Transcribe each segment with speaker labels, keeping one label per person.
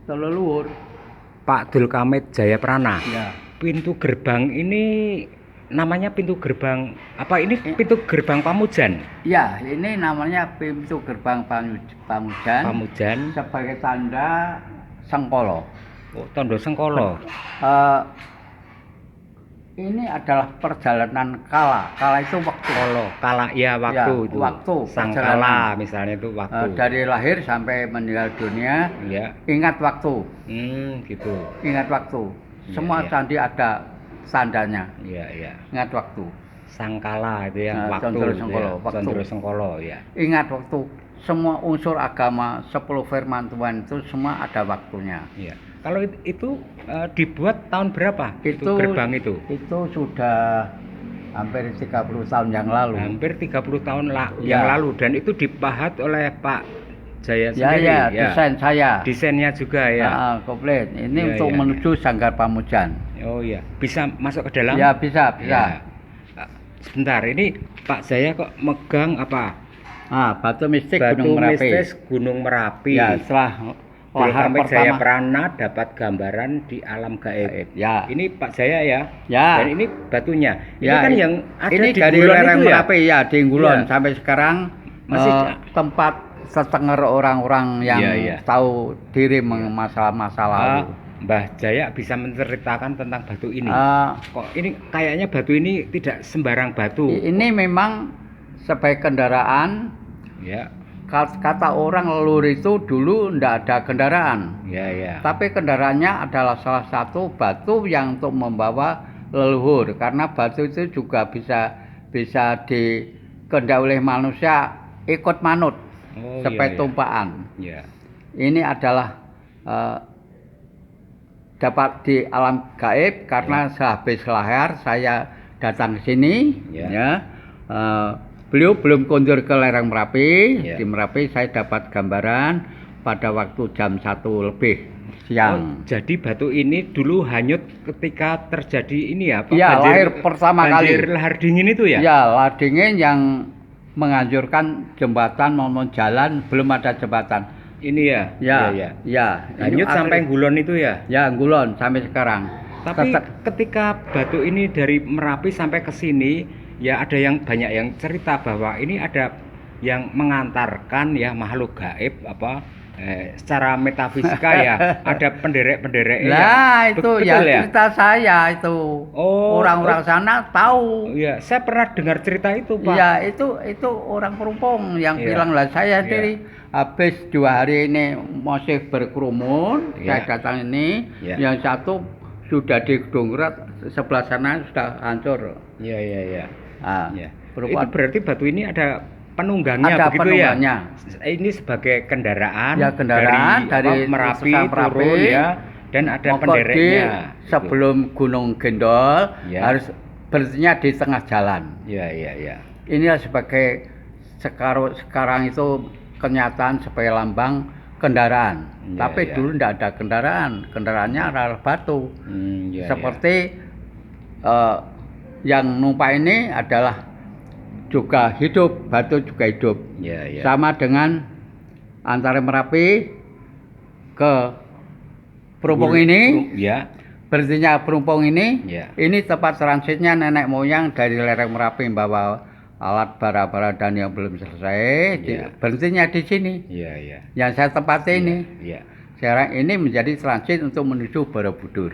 Speaker 1: leluhur.
Speaker 2: Pak Dul Kamit Jayaprana.
Speaker 1: Ya.
Speaker 2: Pintu gerbang ini namanya pintu gerbang apa ini? Pintu gerbang Pamujan.
Speaker 1: Ya, ini namanya pintu gerbang Pamujan.
Speaker 2: Pamujan
Speaker 1: Sebagai tanda Sengkolo.
Speaker 2: Oh, Tondo Sengkolo.
Speaker 1: Ini adalah perjalanan kala. Kala itu waktu.
Speaker 2: Kala ya waktu
Speaker 1: Ya,
Speaker 2: itu.
Speaker 1: waktu,
Speaker 2: Sangkala
Speaker 1: perjalanan.
Speaker 2: misalnya itu waktu.
Speaker 1: Dari lahir sampai meninggal dunia,
Speaker 2: Ya.
Speaker 1: ingat waktu.
Speaker 2: Gitu.
Speaker 1: Ingat waktu.
Speaker 2: Iya,
Speaker 1: Semua
Speaker 2: iya.
Speaker 1: candi ada tandanya.
Speaker 2: Iya.
Speaker 1: Ingat waktu.
Speaker 2: Sangkala itu yang
Speaker 1: Nah,
Speaker 2: waktu.
Speaker 1: Condro Sengkolo,
Speaker 2: Ya.
Speaker 1: waktu.
Speaker 2: Condro Sengkolo ya.
Speaker 1: Ingat waktu. Semua unsur agama, 10 firman Tuhan itu semua ada waktunya.
Speaker 2: Iya. Kalau itu dibuat tahun berapa?
Speaker 1: Itu
Speaker 2: Gerbang itu?
Speaker 1: Itu sudah hampir 30 tahun yang lalu.
Speaker 2: Hampir 30 tahun
Speaker 1: Ya.
Speaker 2: yang lalu dan itu dipahat oleh Pak Jaya
Speaker 1: Ya,
Speaker 2: sendiri.
Speaker 1: ya, desain saya.
Speaker 2: Desainnya juga ya.
Speaker 1: Komplit. Ini
Speaker 2: Ya,
Speaker 1: untuk
Speaker 2: ya,
Speaker 1: menuju Sanggar Pamujan.
Speaker 2: Oh iya, bisa masuk ke dalam?
Speaker 1: Ya, bisa.
Speaker 2: Ya. Sebentar, ini Pak Jaya kok megang apa?
Speaker 1: Batu mistik
Speaker 2: Batu
Speaker 1: Gunung Merapi.
Speaker 2: mistis Gunung Merapi.
Speaker 1: Ya, setelah lahar
Speaker 2: Kamit
Speaker 1: pertama.
Speaker 2: Jayaprana dapat gambaran di alam gaib.
Speaker 1: Ya.
Speaker 2: Ini Pak Jaya ya.
Speaker 1: Ya.
Speaker 2: Dan ini batunya. Ini
Speaker 1: Ya,
Speaker 2: kan yang ada
Speaker 1: ini
Speaker 2: di
Speaker 1: dari
Speaker 2: Ngulon
Speaker 1: lereng
Speaker 2: itu ya?
Speaker 1: Merapi ya, di Ngulon
Speaker 2: Ya.
Speaker 1: sampai sekarang
Speaker 2: Masih
Speaker 1: tempat setengah orang-orang yang
Speaker 2: Ya.
Speaker 1: tahu diri masalah-masalah lalu.
Speaker 2: Mbah Jaya bisa menceritakan tentang batu ini.
Speaker 1: Eh,
Speaker 2: Kok ini kayaknya batu ini tidak sembarang batu.
Speaker 1: Ini memang sebagai kendaraan.
Speaker 2: Ya.
Speaker 1: Kata orang leluhur itu dulu ndak ada kendaraan.
Speaker 2: Ya.
Speaker 1: Tapi kendaraannya adalah salah satu batu yang untuk membawa leluhur. Karena batu itu juga bisa dikendali oleh manusia ikut manut sebagai tumpaan.
Speaker 2: Ya.
Speaker 1: Ini adalah dapat di alam gaib karena sehabis lahir saya datang ke sini.
Speaker 2: Ya.
Speaker 1: Beliau belum kunjur ke lereng Merapi.
Speaker 2: Ya.
Speaker 1: Di Merapi saya dapat gambaran pada waktu jam 1 lebih siang.
Speaker 2: Jadi batu ini dulu hanyut ketika terjadi ini ya?
Speaker 1: Iya, lahir pertama kali.
Speaker 2: Banjir lahar dingin itu ya?
Speaker 1: Ya, lahar dingin yang menghancurkan jembatan maupun jalan, belum ada jembatan.
Speaker 2: Ini ya?
Speaker 1: Ya.
Speaker 2: Hanyut sampai Ngulon itu ya?
Speaker 1: Ya, Ngulon sampai sekarang.
Speaker 2: Tapi ketika batu ini dari Merapi sampai ke sini, ya ada yang banyak yang cerita bahwa ini ada yang mengantarkan ya makhluk gaib secara metafisika ya ada penderek-penderek
Speaker 1: Itu ya cerita saya itu. Orang-orang sana tahu.
Speaker 2: Iya, saya pernah dengar cerita itu, Pak.
Speaker 1: Iya, itu orang Perumpung yang bilang lah saya sendiri habis 2 hari ini masih berkerumun, saya datang ini, yang satu sudah di Gedung Rat, sebelah sana sudah hancur.
Speaker 2: Iya. Itu berarti batu ini ada penunggangnya begitu
Speaker 1: penunggangnya.
Speaker 2: Ya? Ini sebagai kendaraan,
Speaker 1: dari
Speaker 2: Merapi
Speaker 1: Merapi
Speaker 2: turun ya, dan ada pendereknya.
Speaker 1: Sebelum Gunung Gendol harus berhentinya di tengah jalan.
Speaker 2: Iya.
Speaker 1: Inilah sebagai sekarang itu kenyataan sebagai lambang kendaraan. Tapi dulu tidak ada kendaraan. Kendaraannya adalah batu. Seperti yang numpak ini adalah juga hidup, batu juga hidup. Sama dengan antara Merapi ke Perumpung ini. Berhentinya Perumpung ini. Ini tempat transitnya nenek moyang dari lereng Merapi bawa alat bara-bara dan yang belum selesai. Berhentinya di sini. Yang saya tempati ini. Sekarang ini menjadi transit untuk menuju Borobudur.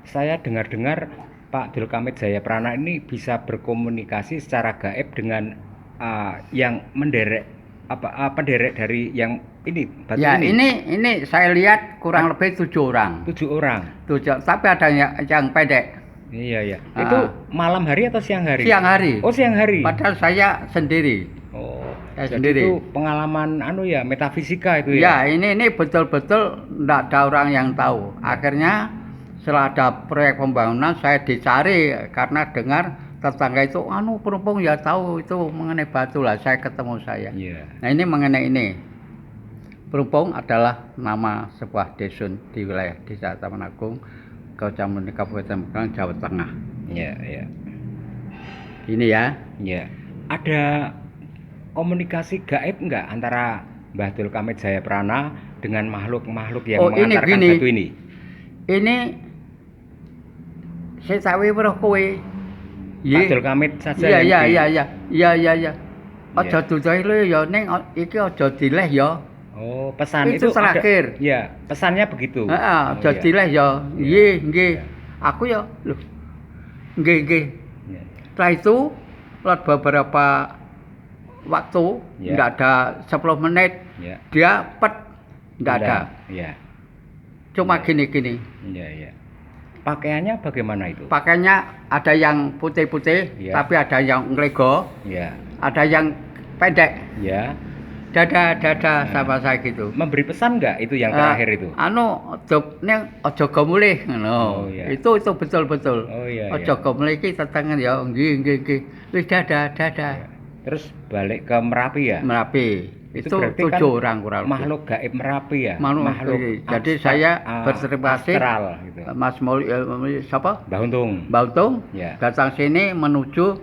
Speaker 2: Saya dengar-dengar Pak Dul Kamit Jayaprana ini bisa berkomunikasi secara gaib dengan yang menderek penderek dari yang ini batu
Speaker 1: ini saya lihat kurang lebih 7 orang.
Speaker 2: 7 orang.
Speaker 1: 7, tapi ada yang pendek.
Speaker 2: Iya. Itu malam hari atau siang hari?
Speaker 1: Siang hari.
Speaker 2: Oh, siang hari.
Speaker 1: Padahal saya sendiri.
Speaker 2: Saya sendiri. Itu pengalaman metafisika itu
Speaker 1: ya. Ya, ini betul-betul enggak ada orang yang tahu. Akhirnya setelah ada proyek pembangunan saya dicari karena dengar tetangga itu Perumpung ya tahu itu mengenai batu lah, saya ketemu saya. Nah, ini mengenai ini. Perumpung adalah nama sebuah dusun di wilayah Desa Taman Agung, Kabupaten Magelang, Jawa Tengah.
Speaker 2: Iya.
Speaker 1: Ini ya.
Speaker 2: Ada komunikasi gaib enggak antara Mbah Dul Kamit Jayaprana dengan makhluk-makhluk yang
Speaker 1: Oh, ini
Speaker 2: mengantarkan
Speaker 1: gini.
Speaker 2: batu ini?
Speaker 1: Ini saya sawi weruh kowe.
Speaker 2: Abdul Kamid saja
Speaker 1: Iya,
Speaker 2: yang
Speaker 1: iya,
Speaker 2: di-
Speaker 1: iya, iya. Iya, iya, iya. Aja
Speaker 2: Iya.
Speaker 1: duduk lho ya ning iki aja dileh ya.
Speaker 2: Oh, pesan
Speaker 1: Itu
Speaker 2: itu ada-
Speaker 1: terakhir.
Speaker 2: ya, pesannya begitu.
Speaker 1: Heeh,
Speaker 2: Oh,
Speaker 1: aja
Speaker 2: iya.
Speaker 1: dileh ya. Nggih, nggih.
Speaker 2: Iya.
Speaker 1: Aku ya lho. Nggih, nggih.
Speaker 2: Iya.
Speaker 1: Setelah itu lewat beberapa waktu,
Speaker 2: Ya.
Speaker 1: enggak ada 10 menit,
Speaker 2: Ya.
Speaker 1: dia enggak ada.
Speaker 2: Hilang. Iya.
Speaker 1: Cuma
Speaker 2: Ya.
Speaker 1: gini-gini.
Speaker 2: Iya, iya. Pakaiannya bagaimana itu?
Speaker 1: Pakainya ada yang putih-putih,
Speaker 2: Ya.
Speaker 1: tapi ada yang nglego,
Speaker 2: Ya.
Speaker 1: ada yang pendek.
Speaker 2: Ya.
Speaker 1: Dada
Speaker 2: Nah.
Speaker 1: sama saya gitu.
Speaker 2: Memberi pesan nggak itu yang terakhir itu?
Speaker 1: Anu, aja go mulih ngono.
Speaker 2: Oh, iya.
Speaker 1: Itu betul-betul.
Speaker 2: Oh, iya,
Speaker 1: Aja
Speaker 2: iya.
Speaker 1: go mulih iki tetengen ya. Nggih, nggih. Wis dadah.
Speaker 2: Terus balik ke Merapi ya?
Speaker 1: Merapi. Itu
Speaker 2: berarti
Speaker 1: 7
Speaker 2: kan
Speaker 1: orang kurang lebih.
Speaker 2: makhluk gaib Merapi ya?
Speaker 1: Makhluk jadi saya berterima kasih
Speaker 2: astral gitu.
Speaker 1: Mas siapa?
Speaker 2: Mbah Untung.
Speaker 1: Mbak Untung
Speaker 2: Ya.
Speaker 1: datang sini menuju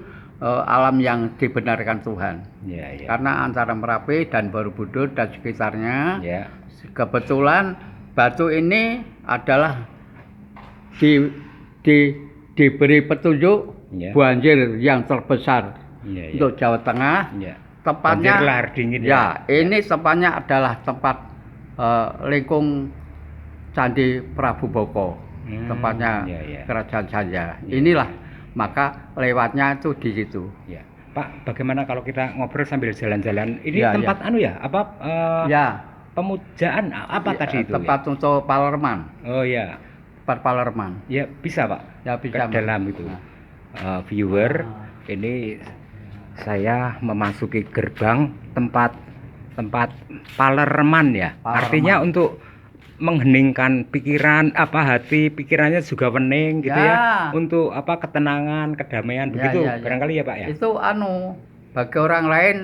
Speaker 1: alam yang dibenarkan Tuhan.
Speaker 2: Ya, ya.
Speaker 1: Karena antara Merapi dan Borobudur dan sekitarnya
Speaker 2: Ya.
Speaker 1: kebetulan batu ini adalah diberi petunjuk
Speaker 2: Ya.
Speaker 1: banjir yang terbesar
Speaker 2: Ya, ya.
Speaker 1: untuk Jawa Tengah.
Speaker 2: Ya.
Speaker 1: Tempatnya
Speaker 2: Banjir lahar dingin
Speaker 1: ya, ini tempatnya adalah tempat lingkung Candi Prabu Boko. Tempatnya
Speaker 2: ya, ya.
Speaker 1: kerajaan saya.
Speaker 2: Ya.
Speaker 1: Inilah maka lewatnya itu di situ.
Speaker 2: Ya. Pak, bagaimana kalau kita ngobrol sambil jalan-jalan? Ini
Speaker 1: Ya,
Speaker 2: tempat anu ya? Apa
Speaker 1: Ya,
Speaker 2: pemujaan apa
Speaker 1: ya,
Speaker 2: tadi itu?
Speaker 1: tempat untuk Palerman.
Speaker 2: Ya? Oh ya.
Speaker 1: Tempat Palerman.
Speaker 2: Ya, bisa, Pak.
Speaker 1: Ya bisa.
Speaker 2: Ke dalam itu.
Speaker 1: Nah.
Speaker 2: Viewer, ini saya memasuki gerbang tempat Palerman ya.
Speaker 1: Palerman.
Speaker 2: Artinya untuk mengheningkan pikiran, hati pikirannya juga pening gitu ya.
Speaker 1: Ya.
Speaker 2: Untuk ketenangan, kedamaian
Speaker 1: Ya,
Speaker 2: begitu
Speaker 1: ya, ya.
Speaker 2: barangkali ya, Pak ya.
Speaker 1: Itu bagi orang lain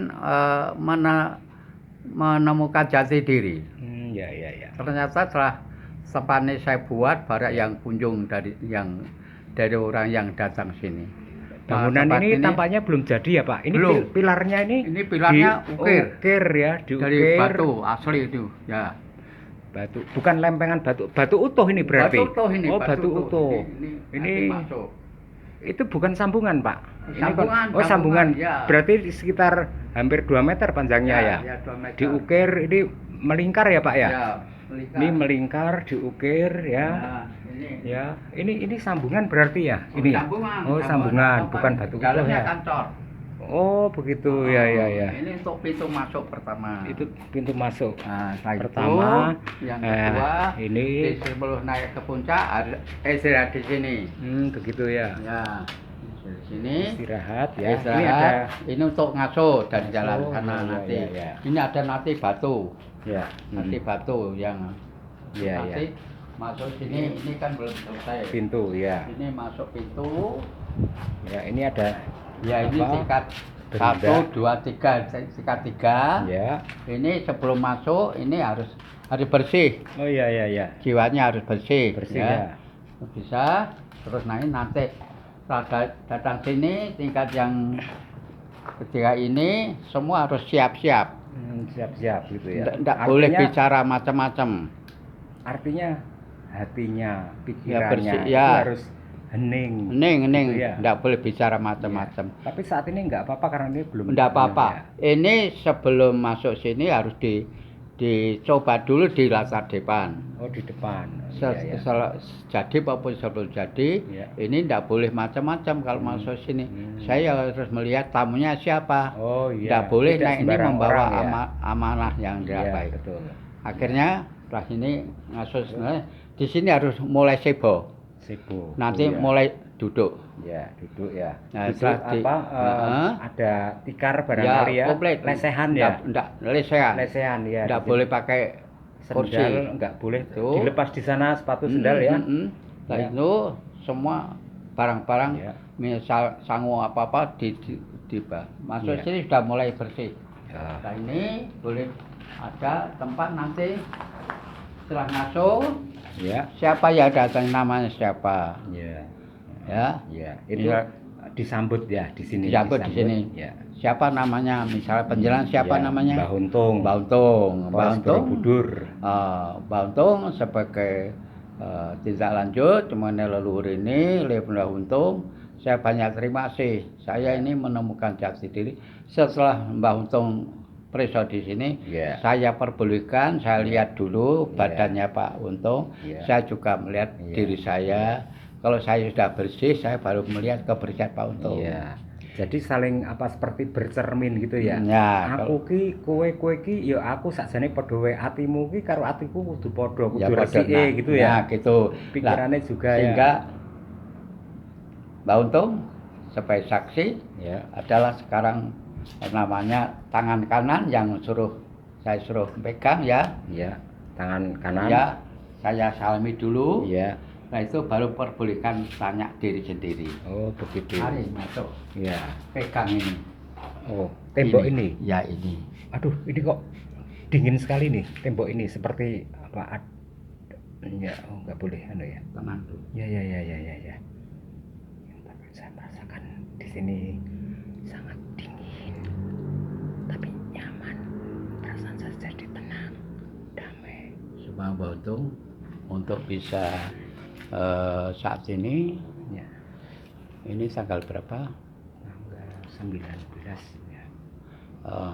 Speaker 1: menemukan jati diri.
Speaker 2: Ya, ya, ya.
Speaker 1: Ternyata setelah sepane saya buat banyak yang kunjung dari orang yang datang sini. Nah,
Speaker 2: Bangunan
Speaker 1: tempat
Speaker 2: ini tampaknya belum jadi ya, Pak. Ini
Speaker 1: Belum.
Speaker 2: pilarnya ini
Speaker 1: pilarnya ukir
Speaker 2: ukir ya,
Speaker 1: dari
Speaker 2: diukir.
Speaker 1: batu asli itu. Ya.
Speaker 2: Batu, bukan lempengan batu. Batu utuh ini berarti.
Speaker 1: Batu utuh ini.
Speaker 2: Oh, batu utuh.
Speaker 1: Ini
Speaker 2: Ini
Speaker 1: masuk.
Speaker 2: itu bukan sambungan, Pak. Ini
Speaker 1: Sambungan,
Speaker 2: oh, sambungan.
Speaker 1: ya.
Speaker 2: Berarti sekitar hampir 2 meter panjangnya ya.
Speaker 1: Ya, 2 meter.
Speaker 2: Diukir ini melingkar ya, Pak ya.
Speaker 1: Ya, melingkar.
Speaker 2: Ini melingkar, diukir ya.
Speaker 1: Nah, ini.
Speaker 2: Ya, ini sambungan berarti ya. Ini.
Speaker 1: Sambungan.
Speaker 2: Oh, sambungan, bukan batu utuh
Speaker 1: Dalamnya
Speaker 2: ya.
Speaker 1: kantor.
Speaker 2: Oh, begitu. Ya, ya, ya.
Speaker 1: Ini untuk pintu masuk pertama.
Speaker 2: Itu pintu masuk.
Speaker 1: Nah, setelah
Speaker 2: Pertama,
Speaker 1: itu, yang kedua,
Speaker 2: ini
Speaker 1: sebelum naik ke puncak istirahat di sini.
Speaker 2: begitu ya.
Speaker 1: Ya, di sini
Speaker 2: Istirahat ya.
Speaker 1: istirahat.
Speaker 2: Ini ada
Speaker 1: Ini untuk ngaso dari jalan
Speaker 2: Ngaso,
Speaker 1: sana
Speaker 2: ya,
Speaker 1: nanti.
Speaker 2: ya, ya.
Speaker 1: Ini ada nanti batu,
Speaker 2: ya.
Speaker 1: nanti batu yang
Speaker 2: Ya,
Speaker 1: nanti
Speaker 2: ya.
Speaker 1: masuk sini. Ini kan belum selesai.
Speaker 2: Pintu ya.
Speaker 1: Ini masuk pintu.
Speaker 2: Ya, ini ada
Speaker 1: Ya, ini
Speaker 2: apa?
Speaker 1: tingkat
Speaker 2: Benda.
Speaker 1: 1, 2, 3, tingkat 3.
Speaker 2: Ya.
Speaker 1: Ini sebelum masuk ini harus bersih.
Speaker 2: Oh iya, iya, iya.
Speaker 1: Jiwanya harus bersih.
Speaker 2: Bersih ya.
Speaker 1: Bisa terus naik nanti setelah datang sini tingkat yang ketiga ini semua harus siap-siap.
Speaker 2: Siap-siap gitu ya.
Speaker 1: Tidak boleh bicara macam-macam.
Speaker 2: Artinya hatinya,
Speaker 1: Ya,
Speaker 2: pikirannya
Speaker 1: bersih,
Speaker 2: itu
Speaker 1: ya.
Speaker 2: harus hening.
Speaker 1: Hening,
Speaker 2: Gitu ya.
Speaker 1: tidak boleh bicara macam-macam.
Speaker 2: Tapi saat ini nggak apa-apa karena ini belum.
Speaker 1: Tidak
Speaker 2: ya.
Speaker 1: apa-apa. Ini sebelum masuk sini harus dicoba dulu di latar depan.
Speaker 2: Oh, di depan.
Speaker 1: Jadi apapun sebelum jadi,
Speaker 2: Ya.
Speaker 1: ini tidak boleh macam-macam kalau masuk sini.
Speaker 2: Hmm.
Speaker 1: Saya harus melihat tamunya siapa.
Speaker 2: Oh iya.
Speaker 1: Tidak boleh
Speaker 2: Tidak
Speaker 1: naik ini
Speaker 2: sembarang
Speaker 1: membawa
Speaker 2: orang, ya.
Speaker 1: amanah yang tidak
Speaker 2: Iya,
Speaker 1: baik.
Speaker 2: betul.
Speaker 1: Akhirnya setelah ini ngasuh sebenarnya di sini harus mulai sibuk.
Speaker 2: Sibuk.
Speaker 1: Nanti
Speaker 2: Oh, iya.
Speaker 1: mulai duduk.
Speaker 2: Ya, duduk ya.
Speaker 1: Nah,
Speaker 2: Duduk
Speaker 1: setelah
Speaker 2: ada tikar barangkali ya.
Speaker 1: komplit.
Speaker 2: Lesehan ya.
Speaker 1: Enggak, lesehan.
Speaker 2: Lesehan ya.
Speaker 1: Tidak
Speaker 2: di
Speaker 1: boleh
Speaker 2: sini.
Speaker 1: pakai kursi.
Speaker 2: Sendal enggak boleh
Speaker 1: Tuh.
Speaker 2: dilepas di sana sepatu sendal ya.
Speaker 1: Nah,
Speaker 2: Ya.
Speaker 1: itu semua barang-barang
Speaker 2: Ya.
Speaker 1: misal sangu apa-apa masuk
Speaker 2: Ya.
Speaker 1: sini sudah mulai bersih.
Speaker 2: Ya.
Speaker 1: Nah, ini boleh ada tempat nanti setelah ngasuh
Speaker 2: Ya.
Speaker 1: siapa ya datang namanya siapa
Speaker 2: Ya.
Speaker 1: ya
Speaker 2: Ya, itu
Speaker 1: Ya.
Speaker 2: disambut ya di sini.
Speaker 1: disambut di sini
Speaker 2: Ya.
Speaker 1: siapa namanya, misalnya penjelan siapa
Speaker 2: Ya,
Speaker 1: namanya?
Speaker 2: Mbah Untung.
Speaker 1: Mbah Untung. Mbah
Speaker 2: Polres
Speaker 1: Untung.
Speaker 2: Borobudur.
Speaker 1: Mbah Untung sebagai tindak lanjut mengenai leluhur ini, oleh Mbah Untung, saya banyak terima kasih. Saya ini menemukan jati diri setelah Mbah Untung preso di sini. Saya perbolehkan, saya lihat dulu badannya Pak Untung. Saya juga melihat diri saya. Kalau saya sudah bersih, saya baru melihat kebersihan Pak Untung.
Speaker 2: Jadi saling seperti bercermin gitu ya. Aku ki kowe ki ya aku sakjane padha wae, atimu ki karo atiku kudu padha, kudu resike gitu ya.
Speaker 1: Gitu.
Speaker 2: Pikirannya juga
Speaker 1: sehingga Mbak Untung sebagai saksi adalah sekarang namanya tangan kanan yang saya suruh pegang ya.
Speaker 2: Tangan kanan.
Speaker 1: Saya salami dulu. Nah itu baru perbolehkan tanya diri sendiri.
Speaker 2: Oh begitu.
Speaker 1: Mari masuk. Pegang ini.
Speaker 2: Oh tembok ini.
Speaker 1: Ya ini.
Speaker 2: Aduh ini kok dingin sekali nih tembok ini, seperti apa? Ya nggak boleh ya.
Speaker 1: Tenang dulu.
Speaker 2: Ya. Saya merasakan di sini sangat dingin, tapi nyaman. Perasaan saya jadi tenang, damai.
Speaker 1: Semua Mbak Untung untuk bisa saat ini tanggal berapa?
Speaker 2: Tanggal 19 ya.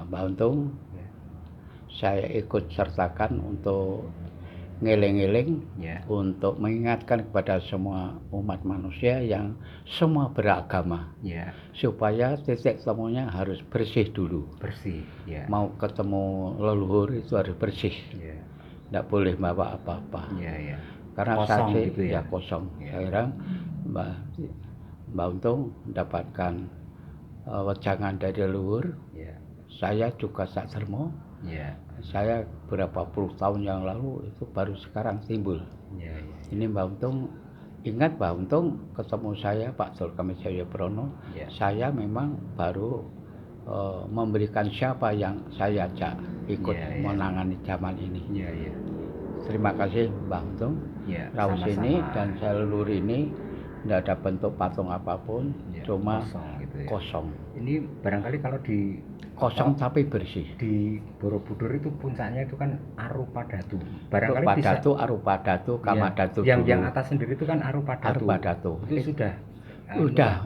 Speaker 1: Mbak Untung saya ikut sertakan untuk ngeling-ngeling untuk mengingatkan kepada semua umat manusia yang semua beragama supaya titik temunya harus bersih dulu. Mau ketemu leluhur itu harus bersih, tidak boleh bawa apa-apa. Karena
Speaker 2: kosong
Speaker 1: saksi
Speaker 2: gitu ya.
Speaker 1: Kosong. Sekarang Mbak Untung mendapatkan wejangan dari leluhur. Saya juga sak termo. Saya berapa puluh tahun yang lalu itu baru sekarang timbul. Ini Mbak Untung, ingat Mbak Untung ketemu saya Pak Dulkami Jayaprono. Saya memang baru memberikan siapa yang saya ajak ikut menangani zaman ini. Terima kasih Mbak Untung. Raus ini dan leluhur ini tidak ada bentuk patung apapun, cuma kosong.
Speaker 2: Ini barangkali kalau di
Speaker 1: kosong tapi bersih.
Speaker 2: Di Borobudur itu puncaknya itu kan Arupadatu.
Speaker 1: Barangkali Arupadatu, Kamadatu.
Speaker 2: Yang atas sendiri itu kan Arupadatu. Itu sudah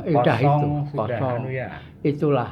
Speaker 1: itu kosong. Itulah